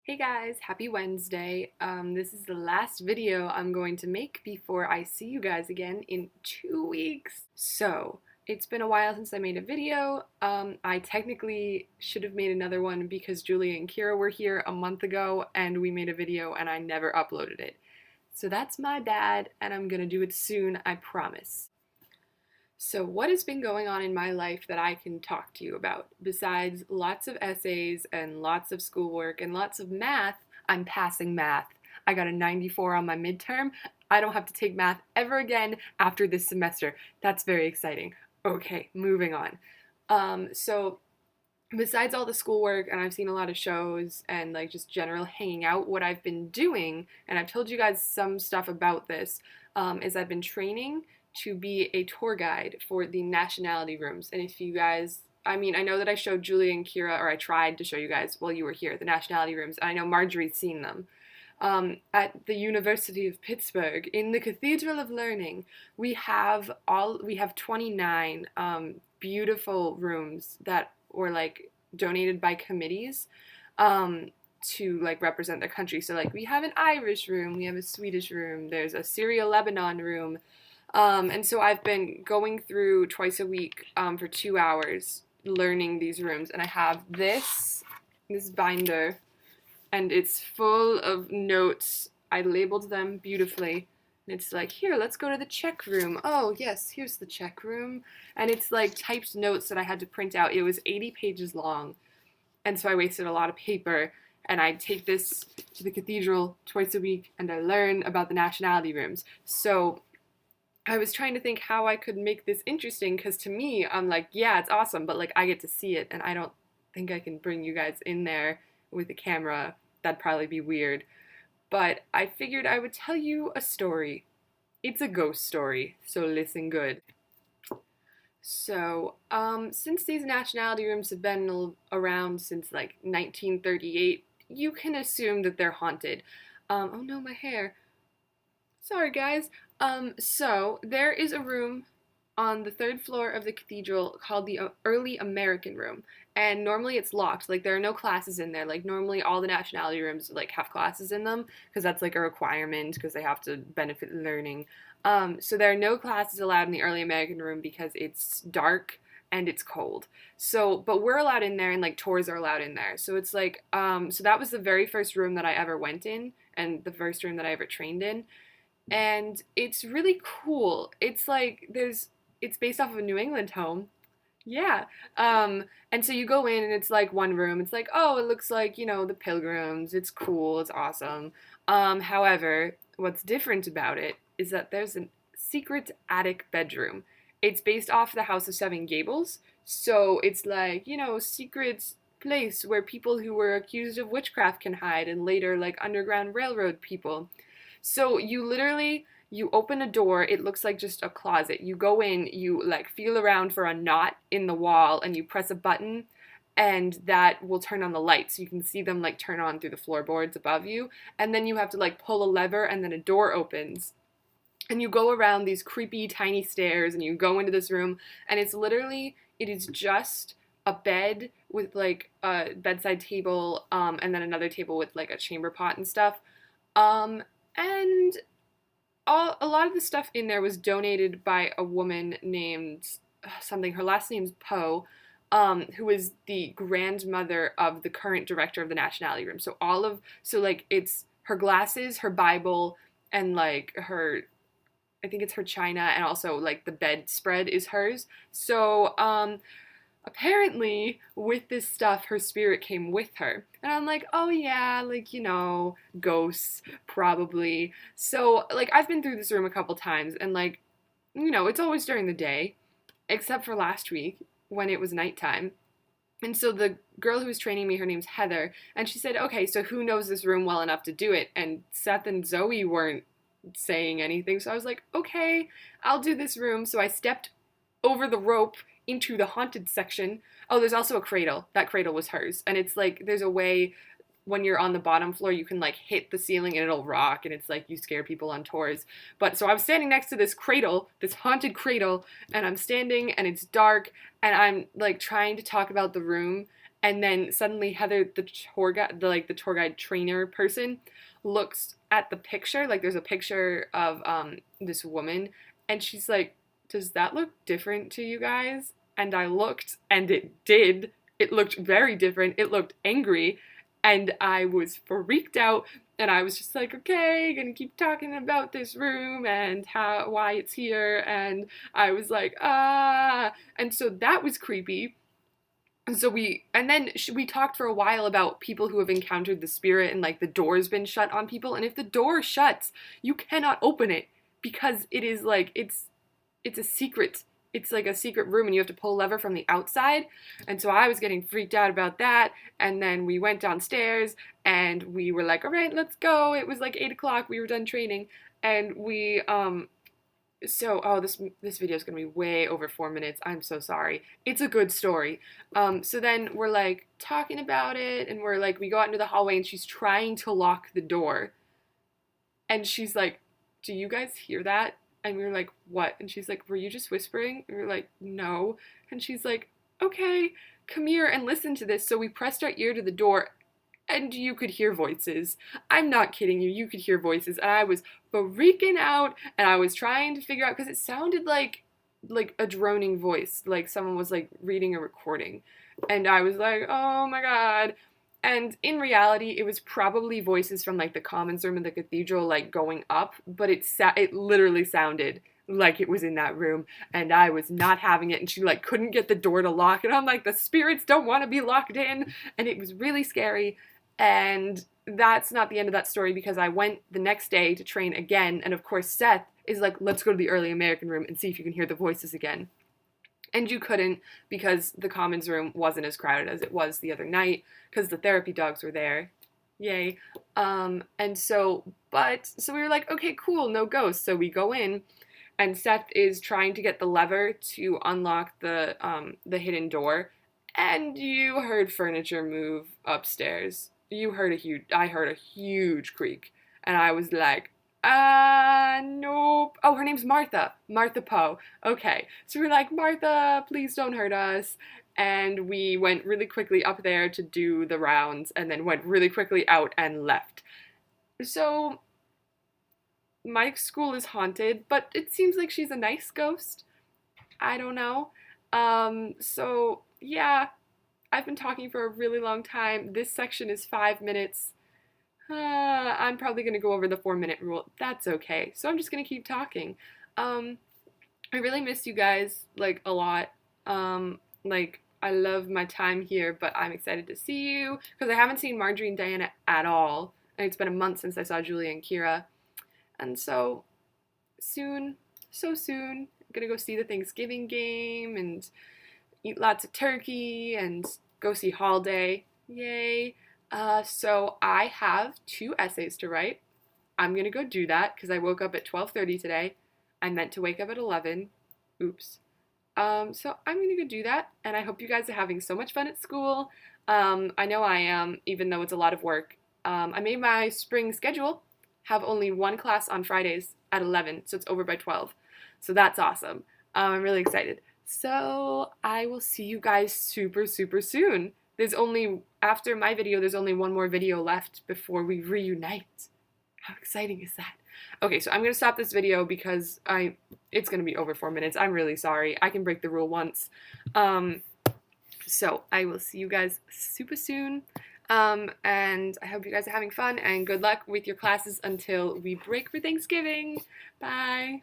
Hey guys, happy Wednesday. This is the last video I'm going to make before I see you guys again in 2 weeks. So, it's been a while since I made a video. I technically should have made another one because Julia and Kira were here a month ago and we made a video and I never uploaded it. So that's my bad and I'm gonna do it soon, I promise. So, what has been going on in my life that I can talk to you about? Besides lots of essays and lots of schoolwork and lots of math, I'm passing math. I got a 94 on my midterm. I don't have to take math ever again after this semester. That's very exciting. Okay, moving on. So, besides all the schoolwork, and I've seen a lot of shows and like just general hanging out, what I've been doing, and I've told you guys some stuff about this, is I've been training to be a tour guide for the nationality rooms. And if you guys, I know that I showed Julia and Kira, or I tried to show you guys while you were here, the nationality rooms. And I know Marjorie's seen them. At the University of Pittsburgh, in the Cathedral of Learning, we have 29 beautiful rooms that were like donated by committees to like represent their country. So like we have an Irish room, we have a Swedish room, there's a Syria Lebanon room. And so I've been going through twice a week for 2 hours learning these rooms, and I have this binder, and it's full of notes. I labeled them beautifully, and it's like, here, let's go to the Czech room. Oh, yes, here's the Czech room. And it's like typed notes that I had to print out. It was 80 pages long, and so I wasted a lot of paper, and I take this to the cathedral twice a week, and I learn about the nationality rooms. So I was trying to think how I could make this interesting, because to me, I'm like, yeah, it's awesome, but like I get to see it, and I don't think I can bring you guys in there with a camera. That'd probably be weird. But I figured I would tell you a story. It's a ghost story, so listen good. So, since these nationality rooms have been around since like 1938, you can assume that they're haunted. Oh no, my hair. Sorry, guys. So there is a room on the third floor of the cathedral called the Early American Room, and normally it's locked. Like there are no classes in there. Like normally all the nationality rooms like have classes in them because that's like a requirement because they have to benefit learning. So there are no classes allowed in the Early American Room because it's dark and it's cold. So, but we're allowed in there and like tours are allowed in there. So it's like, so that was the very first room that I ever went in and the first room that I ever trained in. And it's really cool. It's like it's based off of a New England home. Yeah. And so you go in and it's like one room. It's like, oh, it looks like, the Pilgrims. It's cool. It's awesome. However, what's different about it is that there's a secret attic bedroom. It's based off the House of Seven Gables. So it's like, secret place where people who were accused of witchcraft can hide and later like Underground Railroad people. So you open a door, it looks like just a closet. You go in, you like feel around for a knot in the wall and you press a button and that will turn on the lights. So you can see them like turn on through the floorboards above you. And then you have to like pull a lever and then a door opens. And you go around these creepy tiny stairs and you go into this room and it is just a bed with like a bedside table and then another table with like a chamber pot and stuff. And a lot of the stuff in there was donated by a woman named something, her last name's Poe, who is the grandmother of the current director of the Nationality Room. So it's her glasses, her Bible, and like I think it's her china, and also like the bedspread is hers. So, apparently, with this stuff, her spirit came with her. And I'm like, oh yeah, like, ghosts, probably. So, like, I've been through this room a couple times, and like, it's always during the day, except for last week, when it was nighttime. And so the girl who was training me, her name's Heather, and she said, okay, so who knows this room well enough to do it? And Seth and Zoe weren't saying anything, so I was like, okay, I'll do this room. So I stepped over the rope into the haunted section. Oh, there's also a cradle. That cradle was hers. And it's like, there's a way when you're on the bottom floor, you can like hit the ceiling and it'll rock, and it's like you scare people on tours. But so I was standing next to this cradle, this haunted cradle, and I'm standing and it's dark and I'm like trying to talk about the room And then suddenly Heather, the tour guide, the tour guide trainer person, looks at the picture. Like there's a picture of this woman, and she's like, "Does that look different to you guys?" And I looked, and it did. It looked very different. It looked angry, and I was freaked out. And I was just like, okay, gonna keep talking about this room and why it's here. And I was like, ah. And so that was creepy. So we talked for a while about people who have encountered the spirit, and like the door's been shut on people, and if the door shuts, you cannot open it because it is like it's a secret. It's like a secret room, and you have to pull a lever from the outside. And so I was getting freaked out about that. And then we went downstairs and we were like, all right, let's go. It was like 8 o'clock. We were done training. And this video is gonna be way over 4 minutes. I'm so sorry. It's a good story. So then we're like talking about it, and we go out into the hallway, and she's trying to lock the door. And she's like, do you guys hear that? And we were like, what? And she's like, were you just whispering? And we were like, no. And she's like, okay, come here and listen to this. So we pressed our ear to the door, and you could hear voices. I'm not kidding you. You could hear voices. And I was freaking out, and I was trying to figure out, because it sounded like a droning voice, like someone was like reading a recording. And I was like, oh my God. And in reality, it was probably voices from like the commons room in the cathedral, like going up, but it literally sounded like it was in that room, and I was not having it. And she like couldn't get the door to lock, and I'm like, the spirits don't want to be locked in, and it was really scary. And that's not the end of that story, because I went the next day to train again, and of course Seth is like, let's go to the early American room and see if you can hear the voices again. And you couldn't, because the commons room wasn't as crowded as it was the other night, because the therapy dogs were there. Yay. So we were like, okay, cool, no ghosts. So we go in, and Seth is trying to get the lever to unlock the hidden door, and you heard furniture move upstairs. I heard a huge creak, and I was like, nope. Oh, her name's Martha. Martha Poe. Okay. So we're like, Martha, please don't hurt us. And we went really quickly up there to do the rounds, and then went really quickly out and left. So Mike's school is haunted, but it seems like she's a nice ghost. I don't know. So yeah, I've been talking for a really long time. This section is 5 minutes. I'm probably going to go over the 4-minute rule. That's okay. So I'm just going to keep talking. I really miss you guys, like, a lot. I love my time here, but I'm excited to see you, because I haven't seen Marjorie and Diana at all. And it's been a month since I saw Julia and Kira. And so soon, so soon, I'm going to go see the Thanksgiving game and eat lots of turkey and go see Hall Day. Yay. So I have 2 essays to write. I'm gonna go do that because I woke up at 12:30 today. I meant to wake up at 11. Oops. So I'm gonna go do that, and I hope you guys are having so much fun at school. I know I am, even though it's a lot of work. I made my spring schedule, have only 1 class on Fridays at 11, so it's over by 12. So that's awesome. I'm really excited. So I will see you guys super, super soon. After my video, there's only 1 more video left before we reunite. How exciting is that? Okay, so I'm going to stop this video because it's going to be over 4 minutes. I'm really sorry. I can break the rule once. So I will see you guys super soon. And I hope you guys are having fun, and good luck with your classes until we break for Thanksgiving. Bye.